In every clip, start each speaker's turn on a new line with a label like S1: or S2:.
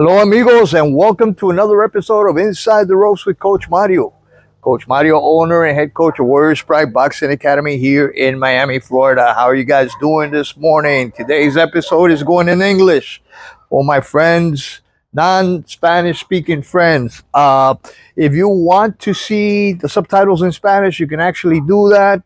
S1: Hello, amigos, and welcome to another episode of Inside the Ropes with Coach Mario. Coach Mario, owner and head coach of Warriors Pride Boxing Academy here in Miami, Florida. How are you guys doing this morning? Today's episode is going in English for my friends, non-Spanish speaking friends. If you want to see the subtitles in Spanish, you can actually do that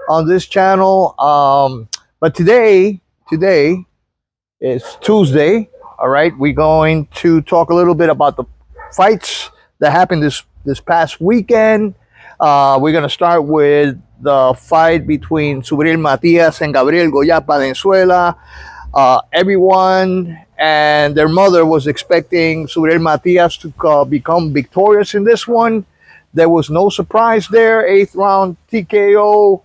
S1: on this channel. But today is Tuesday. All right, we're going to talk a little bit about the fights that happened this past weekend. We're going to start with the fight between Subriel Matias and Gollaz Valenzuela. Everyone and their mother was expecting Subriel Matias to become victorious in this one. There was no surprise there. 8th round TKO,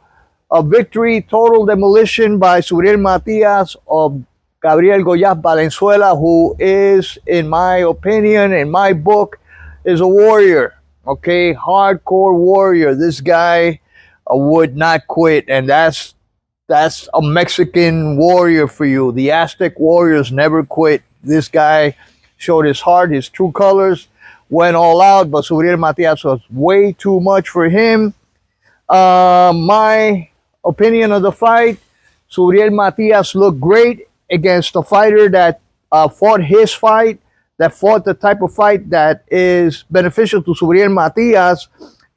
S1: a victory, total demolition by Subriel Matias of Gollaz Valenzuela, who is, in my opinion, in my book, is a warrior. Okay, hardcore warrior. This guy would not quit, and that's a Mexican warrior for you. The Aztec warriors never quit. This guy showed his heart, his true colors, went all out, but Subriel Matias was way too much for him. My opinion of the fight, Subriel Matias looked great against a fighter that fought his fight, that fought the type of fight that is beneficial to Subriel Matias.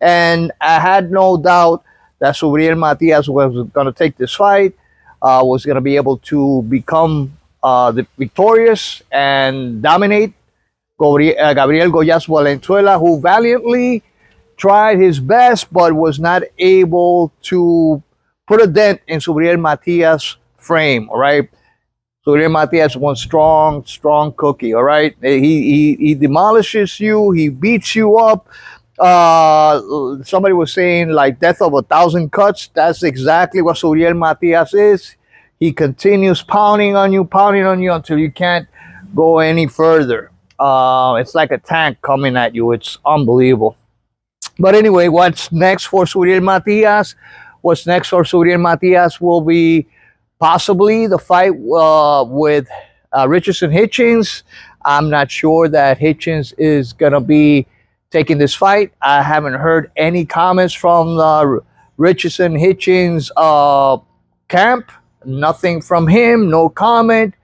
S1: And I had no doubt that Subriel Matias was going to take this fight, was going to be able to become the victorious and dominate Gabriel Gollaz Valenzuela, who valiantly tried his best but was not able to put a dent in Subriel Matias' frame. All right. Subriel Matias one strong cookie, all right? He demolishes you. He beats you up. Somebody was saying like death of 1,000 cuts. That's exactly what Subriel Matias is. He continues pounding on you until you can't go any further. It's like a tank coming at you. It's unbelievable. But anyway, what's next for Subriel Matias? What's next for Subriel Matias will be possibly the fight with Richardson Hitchins. I'm not sure that Hitchins is going to be taking this fight. I haven't heard any comments from the Richardson Hitchins camp. Nothing from him, no comment.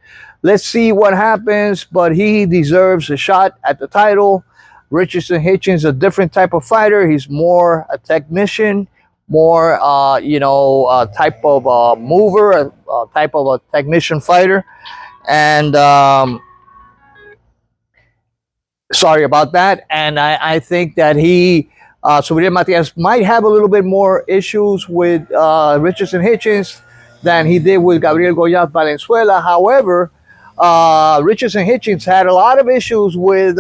S1: Let's see what happens, but he deserves a shot at the title. Richardson Hitchins is a different type of fighter. He's more a technician, more type of mover, a type of a technician fighter. And sorry about that. And I think that Subriel Matias might have a little bit more issues with Richardson Hitchins than he did with Gabriel Gollaz Valenzuela. However, Richardson Hitchins had a lot of issues with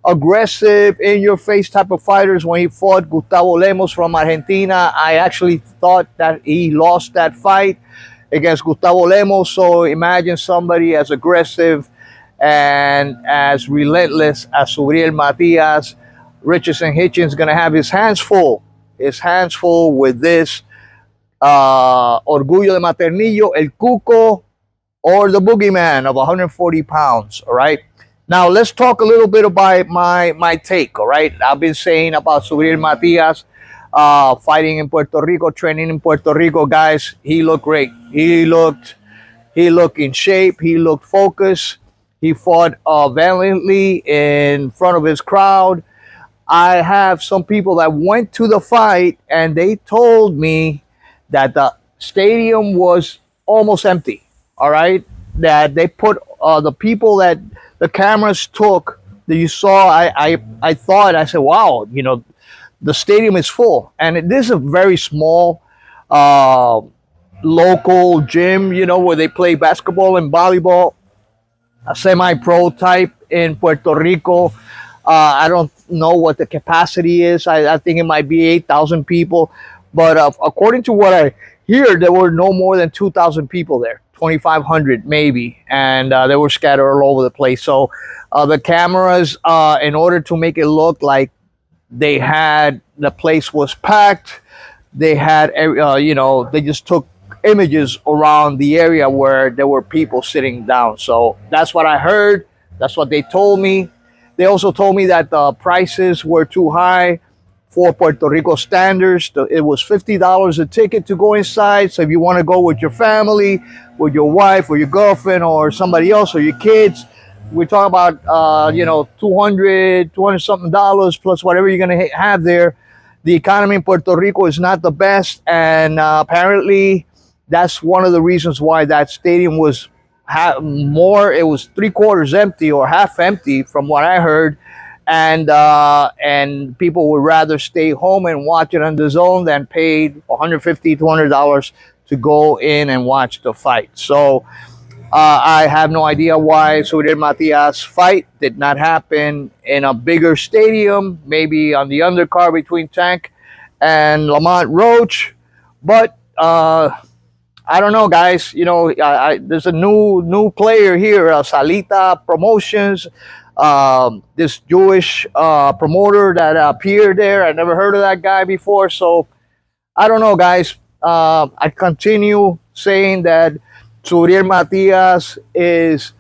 S1: aggressive, in-your-face type of fighters when he fought Gustavo Lemos from Argentina. I actually thought that he lost that fight against Gustavo Lemos. So imagine somebody as aggressive and as relentless as Subriel Matias. Richardson Hitchins is going to have his hands full with this Orgullo de Maternillo, El Cuco, or the boogeyman of 140 pounds, all right? Now, let's talk a little bit about my take, all right? I've been saying about Subriel Matias fighting in Puerto Rico, training in Puerto Rico. Guys, he looked great. He looked in shape. He looked focused. He fought valiantly in front of his crowd. I have some people that went to the fight, and they told me that the stadium was almost empty, all right? That they put the people that the cameras took that you saw, I thought, I said, wow, the stadium is full. And this is a very small local gym, where they play basketball and volleyball, a semi-pro type in Puerto Rico. I don't know what the capacity is. I think it might be 8,000 people. But according to what I hear, there were no more than 2,000 people there. 2,500 maybe, and they were scattered all over the place. So the cameras, in order to make it look like the place was packed, they had they just took images around the area where there were people sitting down. So that's what I heard. That's what they told me. They also told me that the prices were too high for Puerto Rico standards. It was $50 a ticket to go inside. So if you want to go with your family, with your wife or your girlfriend or somebody else or your kids, we're talking about 200 something dollars plus whatever you're going to have there. The economy in Puerto Rico is not the best, and apparently that's one of the reasons why that stadium was more. It was three quarters empty or half empty, from what I heard, and people would rather stay home and watch it on the zone than pay 150 $200 to go in and watch the fight. So I have no idea why Subriel Matias fight did not happen in a bigger stadium, maybe on the undercard between Tank and Lamont Roach. But I don't know, guys. There's a new player here, Salita Promotions. This Jewish promoter that appeared there. I never heard of that guy before, so I don't know, guys. I continue saying that Subriel Matias is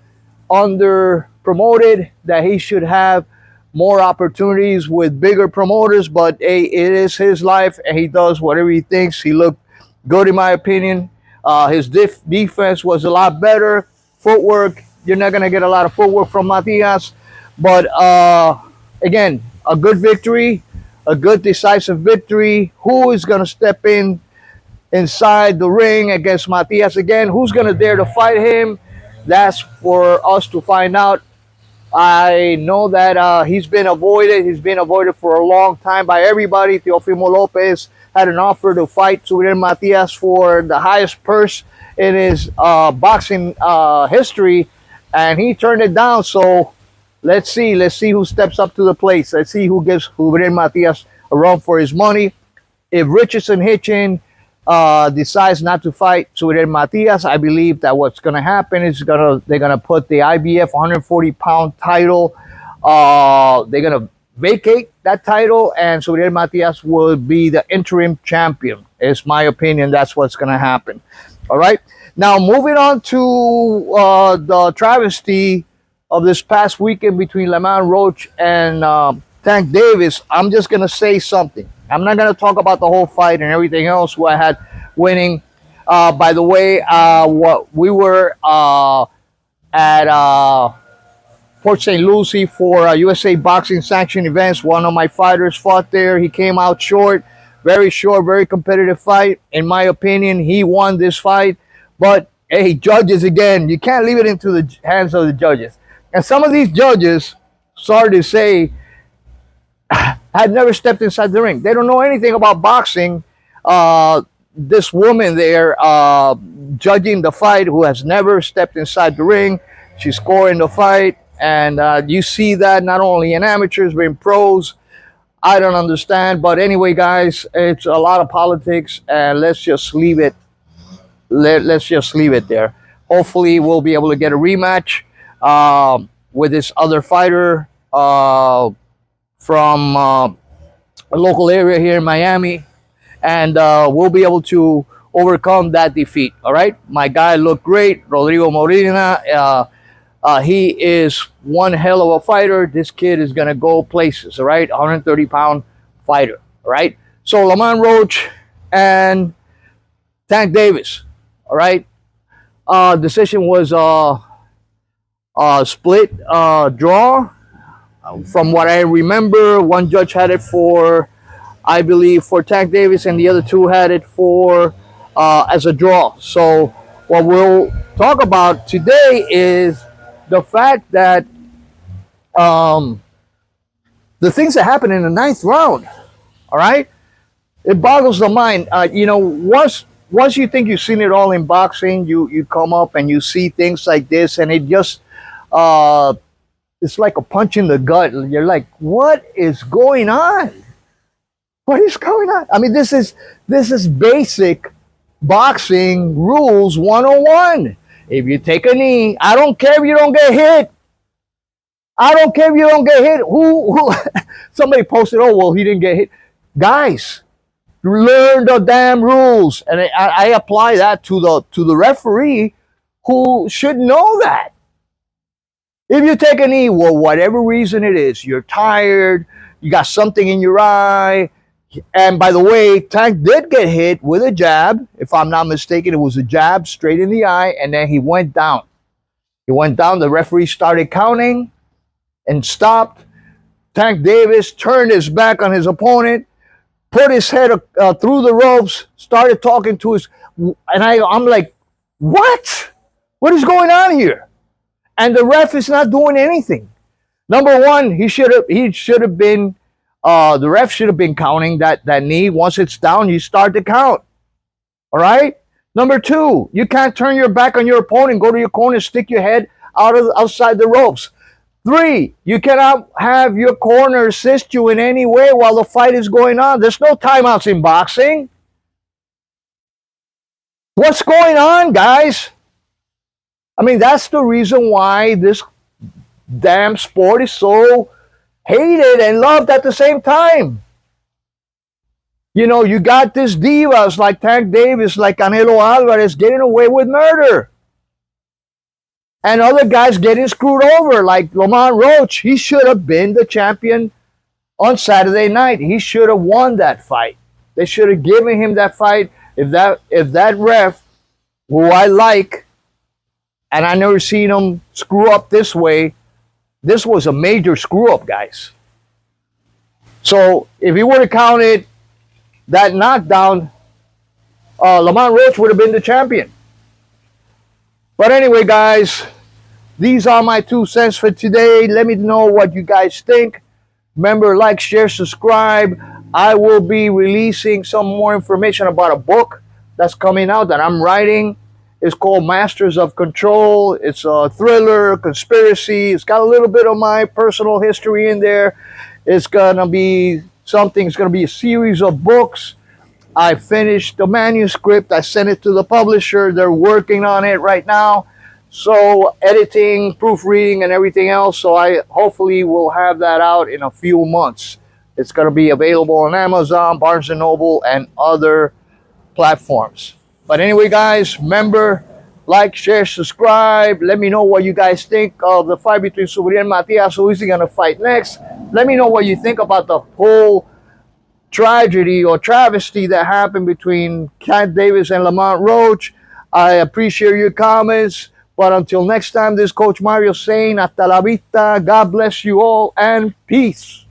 S1: under promoted, that he should have more opportunities with bigger promoters, but hey, it is his life and he does whatever he thinks. He looked good, in my opinion. His defense was a lot better. Footwork, you're not going to get a lot of footwork from Matias. But again, a good victory, a good decisive victory. Who is going to step in inside the ring against Matias again? Who's going to dare to fight him? That's for us to find out. I know that he's been avoided. He's been avoided for a long time by everybody. Teofimo Lopez had an offer to fight Subriel Matias for the highest purse in his boxing history, and he turned it down. So let's see. Let's see who steps up to the plate. Let's see who gives Subriel Matias a run for his money. If Richardson Hitchins decides not to fight Subriel Matias, I believe that what's going to happen is they're gonna put the IBF 140-pound title. They're gonna vacate that title, and Subriel Matias will be the interim champion. Is my opinion. That's what's going to happen. All right. Now moving on to the travesty of this past weekend between Lamont Roach and Tank Davis. I'm just going to say something. I'm not going to talk about the whole fight and everything else who I had winning. By the way, what we were at Port St. Lucie for USA Boxing Sanction events. One of my fighters fought there. He came out short, very competitive fight. In my opinion, he won this fight. But hey, judges again, you can't leave it into the hands of the judges. And some of these judges, sorry to say, had never stepped inside the ring. They don't know anything about boxing. This woman there judging the fight, who has never stepped inside the ring, she's scoring the fight, and you see that not only in amateurs but in pros. I don't understand, but anyway, guys, it's a lot of politics, and let's just leave it. Let's just leave it there. Hopefully, we'll be able to get a rematch with this other fighter from a local area here in Miami, and we'll be able to overcome that defeat. All right, my guy looked great, Rodrigo Molina. He is one hell of a fighter. This kid is gonna go places. All right, 130-pound fighter. All right, so Lamont Roach and Tank Davis. All right, decision was split draw. From what I remember, one judge had it for, I believe, for Tank Davis, and the other two had it for as a draw. So what we'll talk about today is the fact that the things that happened in the ninth round. All right, it boggles the mind. Once you think you've seen it all in boxing, you come up and you see things like this, and it just it's like a punch in the gut. You're like, what is going on? What is going on? I mean, this is basic boxing rules 101. If you take a knee, I don't care if you don't get hit. I don't care if you don't get hit. Who somebody posted, oh well, he didn't get hit. Guys, learn the damn rules. And I apply that to the referee, who should know that. If you take a knee, well, whatever reason it is, you're tired, you got something in your eye, and by the way, Tank did get hit with a jab. If I'm not mistaken, it was a jab straight in the eye, and then he went down. He went down. The referee started counting and stopped. Tank Davis turned his back on his opponent, put his head through the ropes, started talking to his, and I'm like, what? What is going on here? And the ref is not doing anything. Number one, he should have been. The ref should have been counting that knee. Once it's down, you start to count. All right. Number two, you can't turn your back on your opponent, go to your corner, stick your head outside the ropes. Three, you cannot have your corner assist you in any way while the fight is going on. There's no timeouts in boxing. What's going on, guys? I mean, that's the reason why this damn sport is so hated and loved at the same time. You know, you got these divas like Tank Davis, like Canelo Alvarez getting away with murder. And other guys getting screwed over, like Lamont Roach. He should have been the champion on Saturday night. He should have won that fight. They should have given him that fight. If that ref, who I like, and I never seen him screw up this way, this was a major screw up, guys. So if he would have counted that knockdown, Lamont Roach would have been the champion. But anyway, guys, these are my 2 cents for today. Let me know what you guys think. Remember, like, share, subscribe. I will be releasing some more information about a book that's coming out that I'm writing. It's called Masters of Control. It's a thriller, conspiracy. It's got a little bit of my personal history in there. It's going to be something. It's going to be a series of books. I finished the manuscript. I sent it to the publisher. They're working on it right now. So editing, proofreading, and everything else. So I hopefully will have that out in a few months. It's going to be available on Amazon, Barnes & Noble, and other platforms. But anyway, guys, remember, like, share, subscribe. Let me know what you guys think of the fight between Subriel Matias. Who is he going to fight next? Let me know what you think about the whole tragedy or travesty that happened between Tank Davis and Lamont Roach. I appreciate your comments. But until next time, this is Coach Mario saying, hasta la vista. God bless you all, and peace.